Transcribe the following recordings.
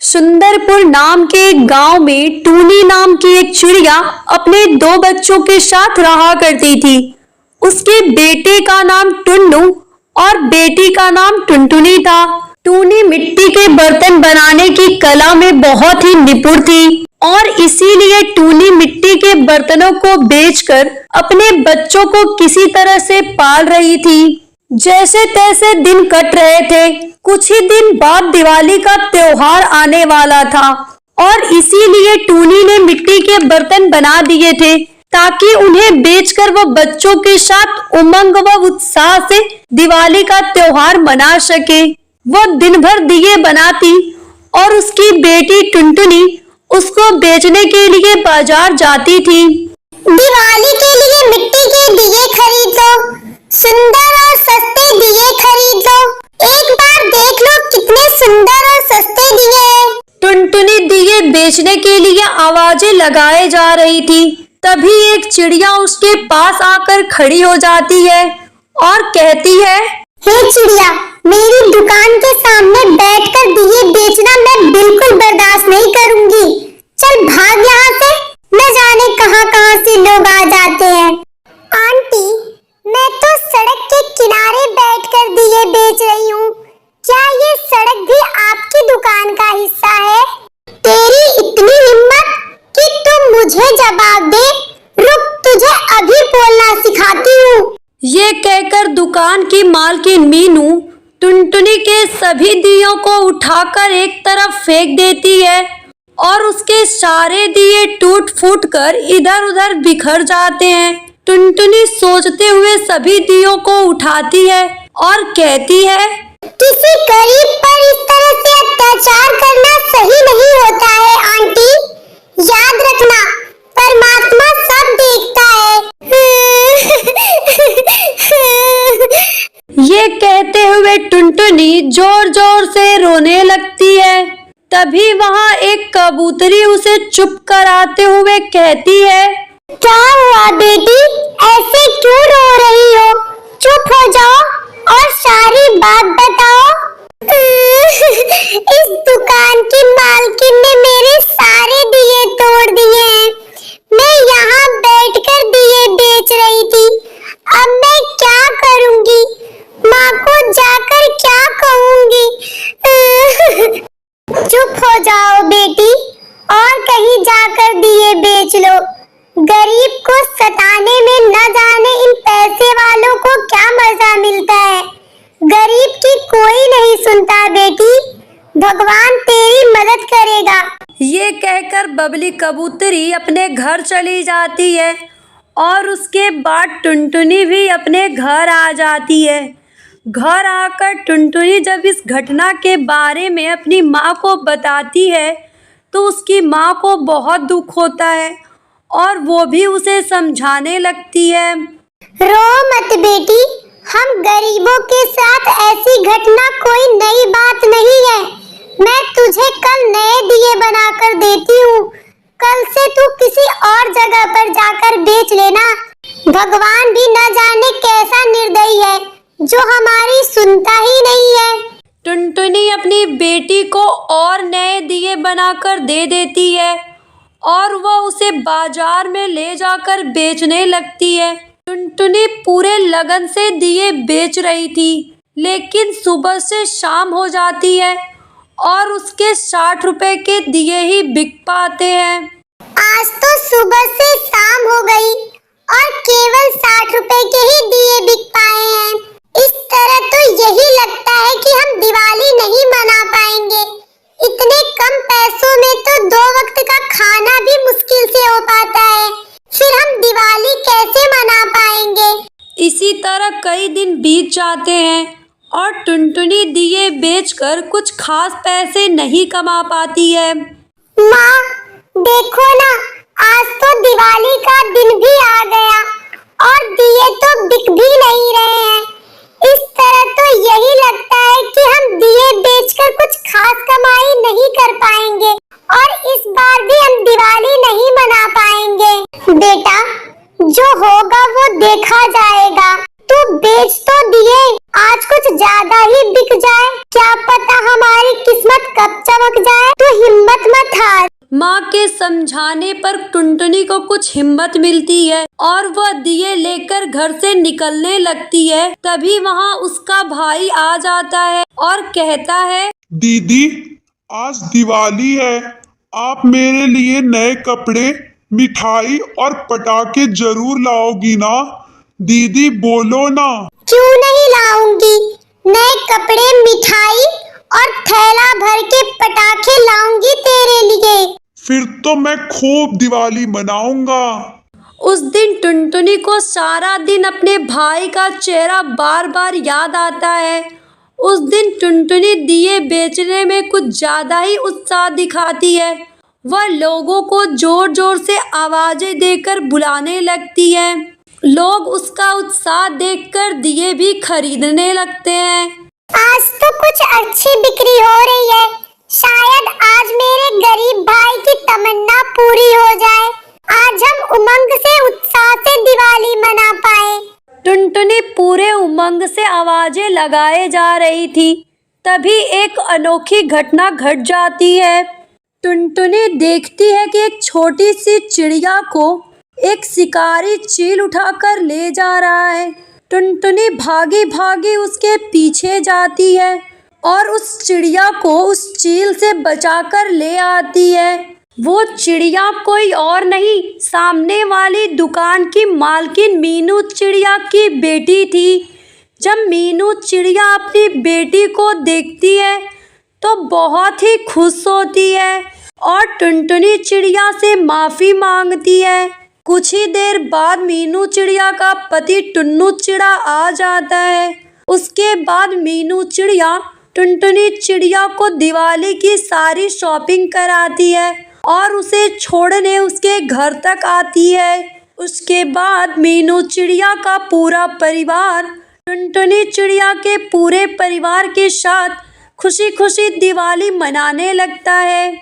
सुंदरपुर नाम के एक गांव में टूनी नाम की एक चिड़िया अपने दो बच्चों के साथ रहा करती थी। उसके बेटे का नाम टुन्नू और बेटी का नाम टुनटुनी था। टूनी मिट्टी के बर्तन बनाने की कला में बहुत ही निपुण थी और इसीलिए टूनी मिट्टी के बर्तनों को बेचकर अपने बच्चों को किसी तरह से पाल रही थी। जैसे तैसे दिन कट रहे थे। कुछ ही दिन बाद दिवाली का त्योहार आने वाला था और इसीलिए टूनी ने मिट्टी के बर्तन बना दिए थे ताकि उन्हें बेचकर वो बच्चों के साथ उमंग व उत्साह से दिवाली का त्योहार मना सके। वो दिन भर दिए बनाती और उसकी बेटी टुनटुनी उसको बेचने के लिए बाजार जाती थी। दिवाली के लिए मिट्टी के दिए खरीद लो, सुंदर और सस्ते दिए खरीद लो। एक बार देख लो कितने सुंदर और सस्ते दिए हैं। टुनटुनी दिए बेचने के लिए आवाजें लगाए जा रही थी। तभी एक चिड़िया उसके पास आकर खड़ी हो जाती है और कहती है, हे चिड़िया, मेरी दुकान के सामने बैठकर दिए बेचना मैं बिल्कुल बर्दाश्त नहीं करूंगी। चल भाग यहाँ से, न जाने कहाँ कहाँ से लोग आ जाते हैं। आंटी, मैं तो सड़क के किनारे बैठकर दिए बेच रही हूँ। क्या ये सड़क भी आपकी दुकान का हिस्सा है? तेरी इतनी हिम्मत कि तुम मुझे जवाब दे। रुक, तुझे अभी बोलना सिखाती हूँ। ये कहकर दुकान की मालकिन मीनू टुनटुनी के सभी दियों को उठाकर एक तरफ फेंक देती है और उसके सारे दिए टूट फूट कर इधर उधर बिखर जाते हैं। टुनटुनी सोचते हुए सभी दियों को उठाती है और कहती है, किसी गरीब पर इस तरह से अत्याचार करना सही नहीं होता है आंटी। याद रखना, परमात्मा सब देखता है। ये कहते हुए टुनटुनी जोर जोर से रोने लगती है। तभी वहाँ एक कबूतरी उसे चुप कराते हुए कहती है, क्या हुआ बेटी, ऐसे क्यों रो रही हो? चुप हो जाओ और सारी बात बताओ। इस दुकान की मालकिन ने मेरे सारे दिए तोड़ दिए हैं। मैं यहाँ बैठकर दिए बेच रही थी। अब मैं क्या करूँगी? माँ को जाकर क्या कहूँगी? चुप हो जाओ बेटी और कहीं जाकर दिए बेच लो। गरीब को सताने में न जाने इन पैसे वालों को क्या मजा मिलता है। गरीब की कोई नहीं सुनता बेटी, भगवान तेरी मदद करेगा। ये कहकर बबली कबूतरी अपने घर चली जाती है और उसके बाद टुनटुनी भी अपने घर आ जाती है। घर आकर टुनटुनी जब इस घटना के बारे में अपनी माँ को बताती है तो उसकी माँ को बहुत दुख होता है और वो भी उसे समझाने लगती है। रो मत बेटी, हम गरीबों के साथ ऐसी घटना कोई नई बात नहीं है। मैं तुझे कल नए दिए बनाकर देती हूँ। कल से तू किसी और जगह पर जाकर बेच लेना। भगवान भी न जाने कैसा निर्दयी है जो हमारी सुनता ही नहीं है। टुनटुनी अपनी बेटी को और नए दिए बनाकर दे देती है और वह उसे बाजार में ले जाकर बेचने लगती है। टुनटुनी पूरे लगन से दिए बेच रही थी, लेकिन सुबह से शाम हो जाती है और उसके 60 रुपए के दिए ही बिक पाते हैं। आज तो सुबह से शाम हो गई और केवल 60 रुपए के ही दिए बिक पाए हैं। इस तरह तो यही लगता है कि हम दिवाली नहीं मना पाएंगे। इतने कम पैसों में तो 2 वक्त का खाना भी मुश्किल से हो पाता है। फिर हम दिवाली कैसे मना पाएंगे? इसी तरह कई दिन बीत जाते हैं और टुनटुनी दिए बेचकर कुछ खास पैसे नहीं कमा पाती है। माँ, देखो ना, आज तो दिवाली का दिन भी आ गया और दिए तो बिक भी नहीं रहे हैं। इस तरह तो यही लगता है कि हम दिए बेचकर कुछ खास कमाई नहीं कर पाएंगे और इस बार भी हम दिवाली नहीं मना पाएंगे। बेटा, जो होगा वो देखा जाएगा। तू बेच तो दिए, आज कुछ ज्यादा ही बिक जाए, क्या पता हमारी किस्मत कब चमक जाए। तू माँ के समझाने पर टुनटुनी को कुछ हिम्मत मिलती है और वह दिए लेकर घर से निकलने लगती है। तभी वहाँ उसका भाई आ जाता है और कहता है, दीदी, आज दिवाली है। आप मेरे लिए नए कपड़े, मिठाई और पटाखे जरूर लाओगी ना? दीदी बोलो ना। क्यों नहीं लाऊंगी? नए कपड़े, मिठाई और थैला भर के पटाखे लाऊंगी तेरे लिए। फिर तो मैं खूब दिवाली मनाऊंगा। उस दिन टुनटुनी को सारा दिन अपने भाई का चेहरा बार बार याद आता है। उस दिन टुनटुनी दिए बेचने में कुछ ज्यादा ही उत्साह दिखाती है। वह लोगों को जोर जोर से आवाजें देकर बुलाने लगती है। लोग उसका उत्साह देखकर दिए भी खरीदने लगते हैं। आज तो कुछ अच्छी बिक्री हो रही है। शायद आज मेरे गरीब भाई की तमन्ना पूरी हो जाए। आज हम उमंग से, उत्साह से दिवाली मना पाए। टुनटुनी पूरे उमंग से आवाजें लगाए जा रही थी। तभी एक अनोखी घटना घट जाती है। टुनटुनी देखती है कि एक छोटी सी चिड़िया को एक शिकारी चील उठाकर ले जा रहा है। टुनटुनी भागी भागी उसके पीछे जाती है और उस चिड़िया को उस चील से बचाकर ले आती है। वो चिड़िया कोई और नहीं, सामने वाली दुकान की मालकिन मीनू चिड़िया की बेटी थी। जब मीनू चिड़िया अपनी बेटी को देखती है तो बहुत ही खुश होती है और टुनटुनी चिड़िया से माफी मांगती है। कुछ ही देर बाद मीनू चिड़िया का पति टुन्नू चिड़ा आ जाता है। उसके बाद मीनू चिड़िया टुनटुनी चिड़िया को दिवाली की सारी शॉपिंग कराती है और उसे छोड़ने उसके घर तक आती है। उसके बाद मीनू चिड़िया का पूरा परिवार टुनटुनी चिड़िया के पूरे परिवार के साथ खुशी खुशी दिवाली मनाने लगता है।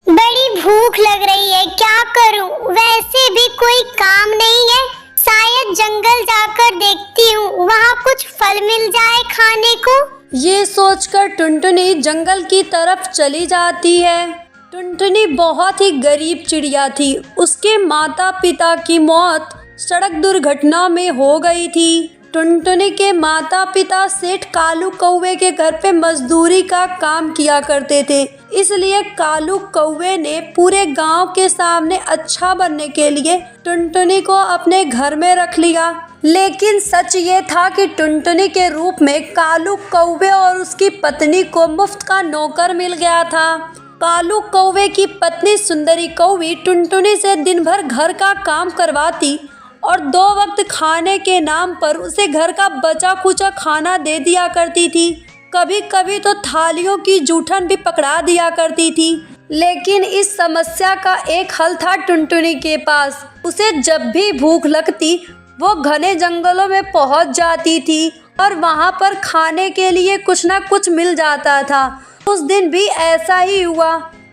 बड़ी भूख लग रही है, क्या करूं? वैसे भी कोई काम नहीं है। शायद जंगल जाकर देखती हूँ, वहाँ कुछ फल मिल जाए खाने को। ये सोचकर टुनटुनी जंगल की तरफ चली जाती है। टुनटुनी बहुत ही गरीब चिड़िया थी। उसके माता पिता की मौत सड़क दुर्घटना में हो गई थी। टुनटुनी के माता पिता सेठ कालू कौवे के घर पे मजदूरी का काम किया करते थे। इसलिए कालू कौवे ने पूरे गांव के सामने अच्छा बनने के लिए टुनटुनी को अपने घर में रख लिया। लेकिन सच ये था कि टुनटुनी के रूप में कालू कौवे और उसकी पत्नी को मुफ्त का नौकर मिल गया था। कालू कौवे की पत्नी सुंदरी कौवी टुनटुनी से दिन भर घर का काम करवाती और 2 वक्त खाने के नाम पर उसे घर का बचा खुचा खाना दे दिया करती थी। कभी कभी तो थालियों की जूठन भी पकड़ा दिया करती थी। लेकिन इस समस्या का एक हल था टुनटुनी के पास। उसे जब भी भूख लगती वो घने जंगलों में पहुंच जाती थी और वहां पर खाने के लिए कुछ न कुछ मिल जाता था। उस दिन भी ऐसा ही हुआ।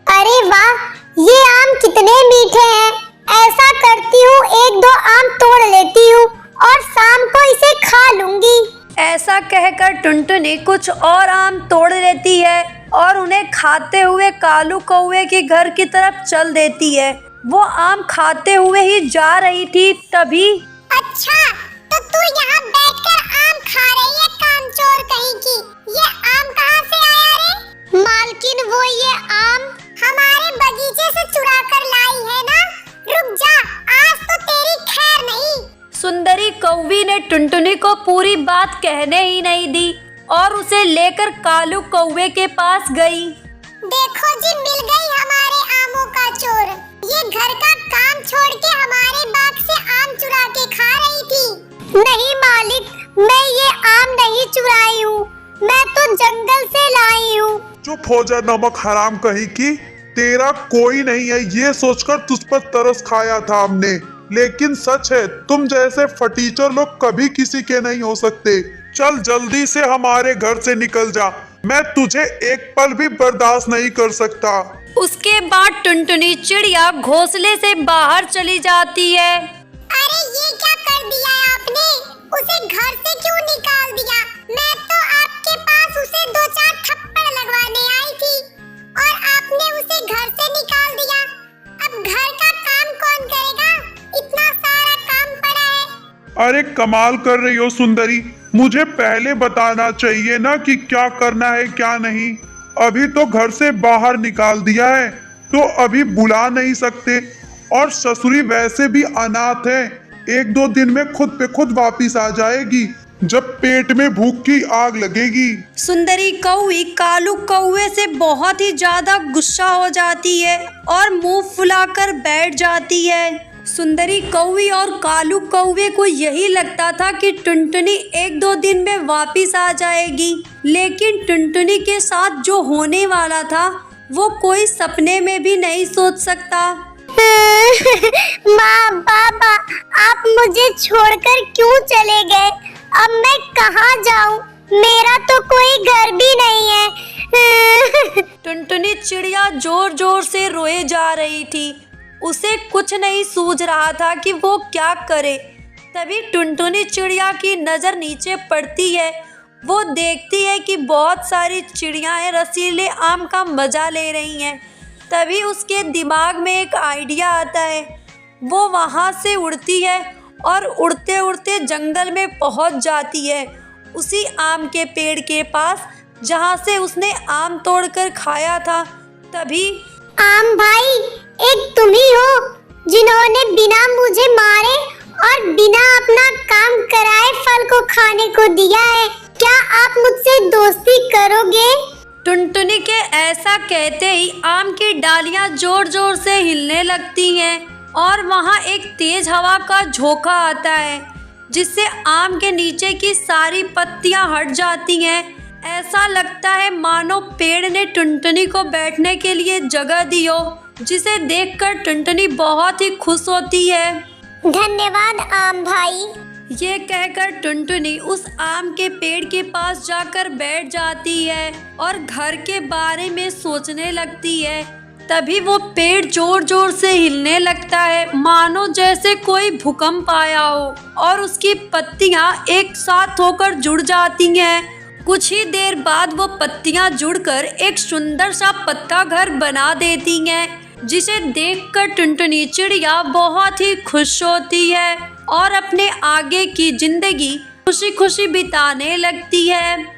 अरे वाह, ये आम कितने मीठे हैं। ऐसा करती हूँ, 1-2 आम तोड़ लेती हूँ और शाम को इसे खा लूंगी। ऐसा कहकर टुनटुनी कुछ और आम तोड़ लेती है और उन्हें खाते हुए कालू कौवे के घर की तरफ चल देती है। वो आम खाते हुए ही जा रही थी, तभी अच्छा, तो तू यहाँ बैठकर आम खा रही है, कामचोर कहीं की। ये आम कहाँ से आया रे? मालकिन, वो ये आम हमारे बगीचे से चुरा कर लाई है ना। रुक जा, आज तो तेरी खैर नहीं। सुंदरी कौवी ने टुनटुनी को पूरी बात कहने ही नहीं दी और उसे लेकर कालू कौवे के पास गई। देखो जी, मिल गई हमारे आमों का चोर। ये घर का काम छोड़ के हमारे बाग से आम चुरा के खा रही थी। नहीं मालिक, मैं ये आम नहीं चुराई हूँ, मैं तो जंगल से लाई हूँ। चुप हो जा नमक हराम कहीं की। तेरा कोई नहीं है ये सोचकर तुझ पर तरस खाया था हमने। लेकिन सच है, तुम जैसे फटीचर लोग कभी किसी के नहीं हो सकते। चल जल्दी से हमारे घर से निकल जा, मैं तुझे एक पल भी बर्दाश्त नहीं कर सकता। उसके बाद टुनटुनी चिड़िया घोंसले से बाहर चली जाती है। अरे ये क्या कर दिया आपने? उसे घर से क्यों निकाल दिया? मैं तो आपके पास उसे 2-4 थप्पड़ लगवाने आई थी और आपने उसे घर से निकाल दिया। अरे कमाल कर रही हो सुंदरी, मुझे पहले बताना चाहिए ना कि क्या करना है क्या नहीं। अभी तो घर से बाहर निकाल दिया है, तो अभी बुला नहीं सकते। और ससुरी वैसे भी अनाथ है, 1-2 दिन में खुद पे खुद वापिस आ जाएगी, जब पेट में भूख की आग लगेगी। सुंदरी कौवी कालू कौवे से बहुत ही ज्यादा गुस्सा हो जाती है और मुंह फुलाकर बैठ जाती है। सुंदरी कौवी और कालू कौवे को यही लगता था कि टुनटुनी 1-2 दिन में वापिस आ जाएगी, लेकिन टुनटुनी के साथ जो होने वाला था वो कोई सपने में भी नहीं सोच सकता। माँ पापा, आप मुझे छोड़कर क्यों चले गए? अब मैं कहाँ जाऊँ? मेरा तो कोई घर भी नहीं है। टुनटुनी चिड़िया जोर जोर से रोए जा रही थी। उसे कुछ नहीं सूझ रहा था कि वो क्या करे। तभी टुनटुनी चिड़िया की नज़र नीचे पड़ती है। वो देखती है कि बहुत सारी चिड़ियाएँ रसीले आम का मज़ा ले रही हैं। तभी उसके दिमाग में एक आइडिया आता है। वो वहाँ से उड़ती है और उड़ते उड़ते जंगल में पहुँच जाती है, उसी आम के पेड़ के पास जहाँ से उसने आम तोड़कर खाया था। तभी आम भाई, एक तुम ही हो जिन्होंने बिना मुझे मारे और बिना अपना काम कराए फल को खाने को दिया है। क्या आप मुझसे दोस्ती करोगे? टुनटुनी के ऐसा कहते ही आम की डालियां जोर जोर से हिलने लगती हैं और वहां एक तेज हवा का झोंका आता है, जिससे आम के नीचे की सारी पत्तियां हट जाती हैं। ऐसा लगता है मानो पेड़ ने टुनटुनी को बैठने के लिए जगह दी हो, जिसे देखकर टुनटुनी बहुत ही खुश होती है। धन्यवाद आम भाई। ये कहकर टुनटुनी उस आम के पेड़ के पास जाकर बैठ जाती है और घर के बारे में सोचने लगती है। तभी वो पेड़ जोर जोर से हिलने लगता है, मानो जैसे कोई भूकंप आया हो, और उसकी पत्तियां एक साथ होकर जुड़ जाती हैं। कुछ ही देर बाद वो पत्तियां जुड़कर एक सुंदर सा पक्का घर बना देती हैं, जिसे देखकर टुनटुनी चिड़िया बहुत ही खुश होती है और अपने आगे की जिंदगी खुशी खुशी बिताने लगती है।